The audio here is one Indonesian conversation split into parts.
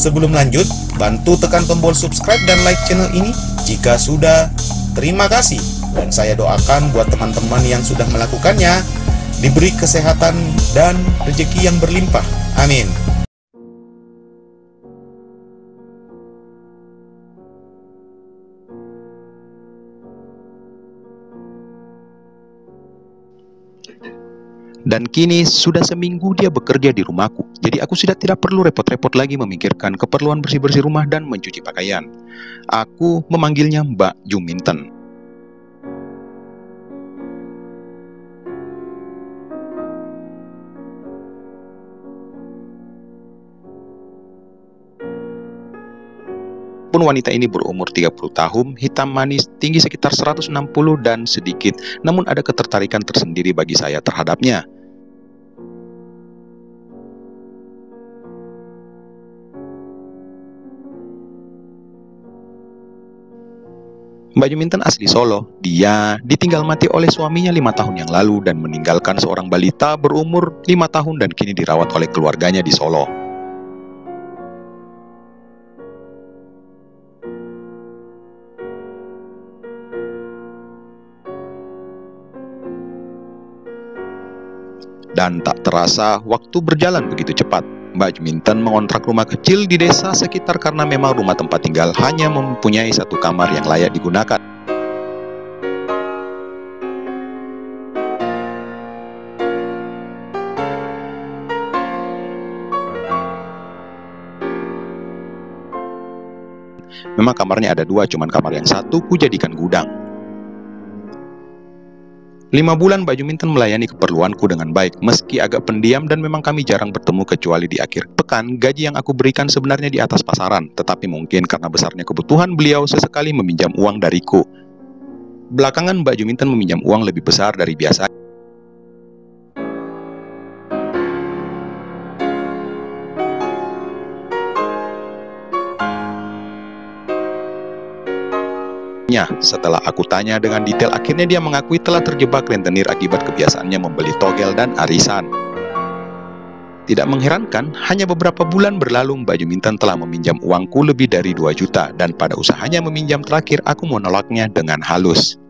sebelum lanjut, bantu tekan tombol subscribe dan like channel ini jika sudah. Terima kasih. Dan saya doakan buat teman-teman yang sudah melakukannya, diberi kesehatan dan rezeki yang berlimpah. Amin. Dan kini sudah seminggu dia bekerja di rumahku. Jadi aku sudah tidak perlu repot-repot lagi memikirkan keperluan bersih-bersih rumah dan mencuci pakaian. Aku memanggilnya Mbak Juminten. Pun wanita ini berumur 30 tahun, hitam manis, tinggi sekitar 160 dan sedikit, namun ada ketertarikan tersendiri bagi saya terhadapnya. Mbak Juminten asli Solo. Dia ditinggal mati oleh suaminya 5 tahun yang lalu dan meninggalkan seorang balita berumur 5 tahun dan kini dirawat oleh keluarganya di Solo. Dan tak terasa waktu berjalan begitu cepat. Mbak Juminten mengontrak rumah kecil di desa sekitar karena memang rumah tempat tinggal hanya mempunyai satu kamar yang layak digunakan. Memang kamarnya ada dua, cuman kamar yang satu ku jadikan gudang. 5 bulan Mbak Juminten melayani keperluanku dengan baik, meski agak pendiam dan memang kami jarang bertemu kecuali di akhir pekan. Gaji yang aku berikan sebenarnya di atas pasaran, tetapi mungkin karena besarnya kebutuhan beliau sesekali meminjam uang dariku. Belakangan Mbak Juminten meminjam uang lebih besar dari biasa. Setelah aku tanya dengan detail, akhirnya dia mengakui telah terjebak rentenir akibat kebiasaannya membeli togel dan arisan. Tidak mengherankan, hanya beberapa bulan berlalu Mbak Juminten telah meminjam uangku lebih dari 2 juta dan pada usahanya meminjam terakhir aku menolaknya dengan halus.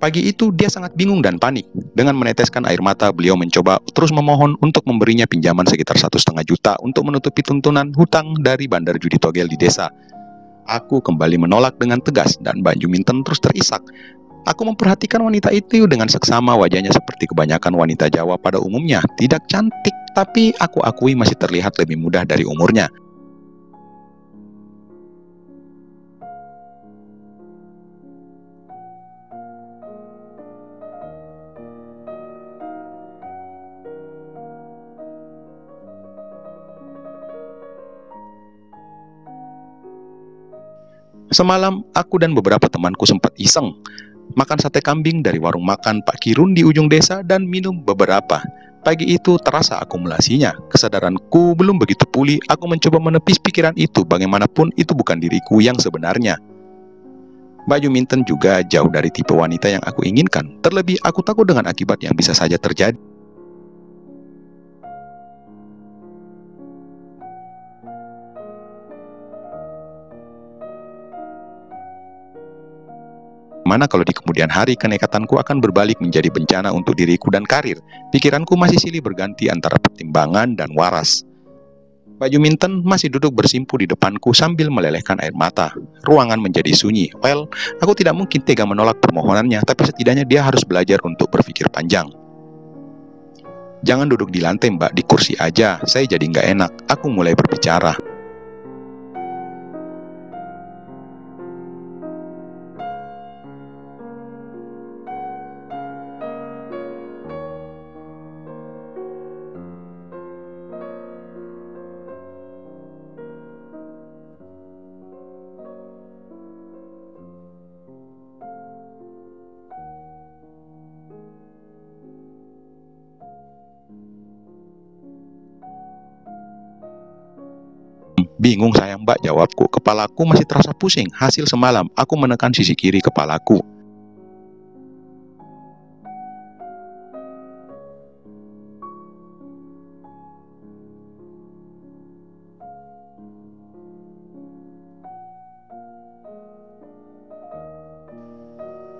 Pagi itu dia sangat bingung dan panik. Dengan meneteskan air mata, beliau mencoba terus memohon untuk memberinya pinjaman sekitar 1,5 juta untuk menutupi tuntunan hutang dari bandar judi togel di desa. Aku kembali menolak dengan tegas dan Mbak Juminten terus terisak. Aku memperhatikan wanita itu dengan seksama, wajahnya seperti kebanyakan wanita Jawa pada umumnya. Tidak cantik, tapi aku akui masih terlihat lebih muda dari umurnya. Semalam, aku dan beberapa temanku sempat iseng makan sate kambing dari warung makan Pak Kirun di ujung desa dan minum beberapa. Pagi itu terasa akumulasinya. Kesadaranku belum begitu pulih. Aku mencoba menepis pikiran itu. Bagaimanapun itu bukan diriku yang sebenarnya. Mbak Juminten juga jauh dari tipe wanita yang aku inginkan. Terlebih aku takut dengan akibat yang bisa saja terjadi. Mana kalau di kemudian hari kenekatanku akan berbalik menjadi bencana untuk diriku dan karir. Pikiranku masih silih berganti antara pertimbangan dan waras. Mbak Juminten masih duduk bersimpu di depanku sambil melelehkan air mata. Ruangan menjadi sunyi. Well, aku tidak mungkin tega menolak permohonannya, tapi setidaknya dia harus belajar untuk berpikir panjang. Jangan duduk di lantai Mbak, di kursi aja. Saya jadi nggak enak. Aku mulai berbicara. Bingung saya Mbak, jawabku. Kepalaku masih terasa pusing. Hasil semalam, aku menekan sisi kiri kepalaku.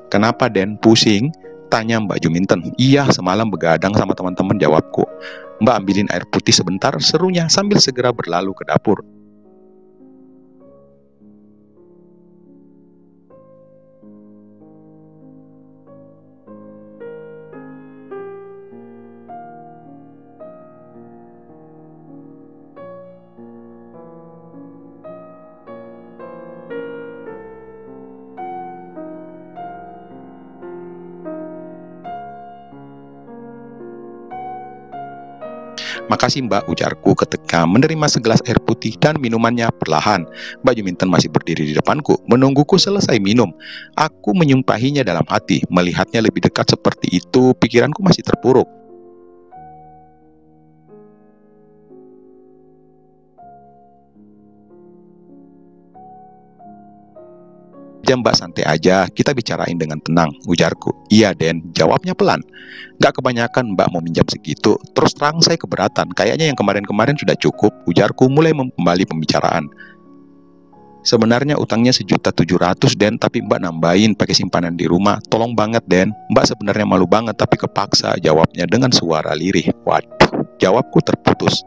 Kenapa Den, pusing? Tanya Mbak Juminten. Iya, semalam begadang sama teman-teman, jawabku. Mbak ambilin air putih sebentar, serunya sambil segera berlalu ke dapur. Makasih Mbak, ujarku ketika menerima segelas air putih dan minumannya perlahan. Mbak Juminten masih berdiri di depanku, menungguku selesai minum. Aku menyumpahinya dalam hati, melihatnya lebih dekat seperti itu, pikiranku masih terpuruk. Mbak, santai aja, kita bicarain dengan tenang, ujarku. Iya Den, jawabnya pelan. Gak kebanyakan Mbak mau minjam segitu. Terus terang saya keberatan, kayaknya yang kemarin-kemarin sudah cukup, ujarku mulai kembali pembicaraan. Sebenarnya utangnya 1.700.000 Den, tapi Mbak nambahin pakai simpanan di rumah. Tolong banget Den, Mbak sebenarnya malu banget tapi kepaksa, jawabnya dengan suara lirih. Waduh, jawabku terputus.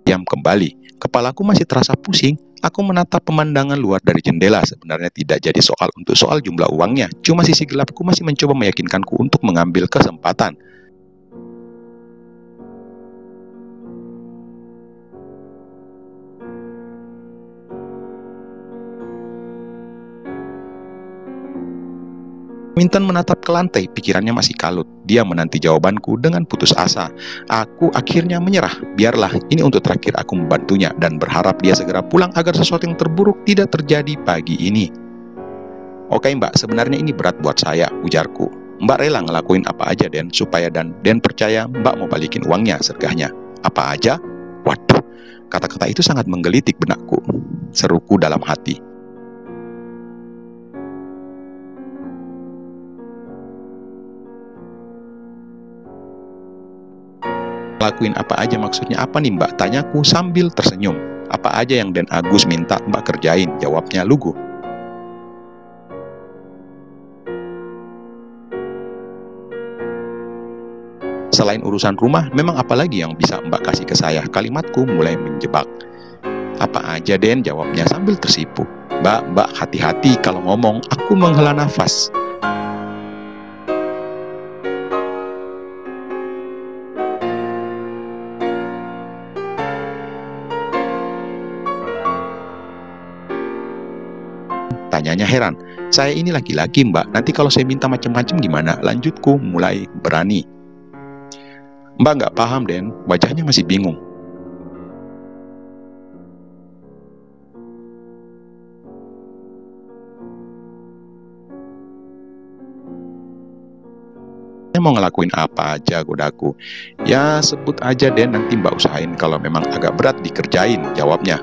Diam kembali. Kepalaku masih terasa pusing. Aku menatap pemandangan luar dari jendela. Sebenarnya tidak jadi soal untuk soal jumlah uangnya. Cuma sisi gelapku masih mencoba meyakinkanku untuk mengambil kesempatan. Minten menatap ke lantai, pikirannya masih kalut. Dia menanti jawabanku dengan putus asa. Aku akhirnya menyerah. Biarlah, ini untuk terakhir aku membantunya dan berharap dia segera pulang agar sesuatu yang terburuk tidak terjadi pagi ini. Oke Mbak, sebenarnya ini berat buat saya, ujarku. Mbak rela ngelakuin apa aja Den, supaya Den percaya Mbak mau balikin uangnya, sergahnya. Apa aja? Waduh, kata-kata itu sangat menggelitik benakku. Seruku dalam hati. Lakuin apa aja maksudnya apa nih Mbak? Tanyaku sambil tersenyum. Apa aja yang Den Agus minta Mbak kerjain? Jawabnya lugu. Selain urusan rumah, memang apa lagi yang bisa Mbak kasih ke saya? Kalimatku mulai menjebak. Apa aja Den? Jawabnya sambil tersipu. Mbak, hati-hati kalau ngomong. Aku menghela nafas. Tanyanya heran. Saya ini laki-laki Mbak, nanti kalau saya minta macam-macam gimana? Lanjutku mulai berani. Mbak nggak paham Den, wajahnya masih bingung. Saya mau ngelakuin apa aja, godaku. Ya sebut aja Den, nanti Mbak usahain kalau memang agak berat dikerjain, jawabnya.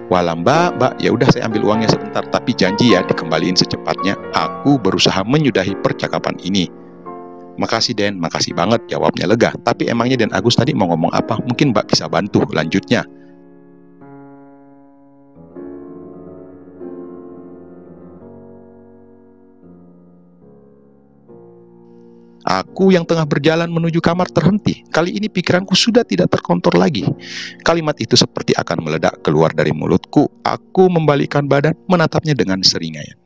Walah Mbak, ya udah saya ambil uangnya sebentar, tapi janji ya dikembaliin secepatnya. Aku berusaha menyudahi percakapan ini. Makasih Den, makasih banget, jawabnya lega. Tapi emangnya Den Agus tadi mau ngomong apa? Mungkin Mbak bisa bantu, lanjutnya. Aku yang tengah berjalan menuju kamar terhenti. Kali ini pikiranku sudah tidak terkontrol lagi. Kalimat itu seperti akan meledak keluar dari mulutku. Aku membalikkan badan, menatapnya dengan seringai.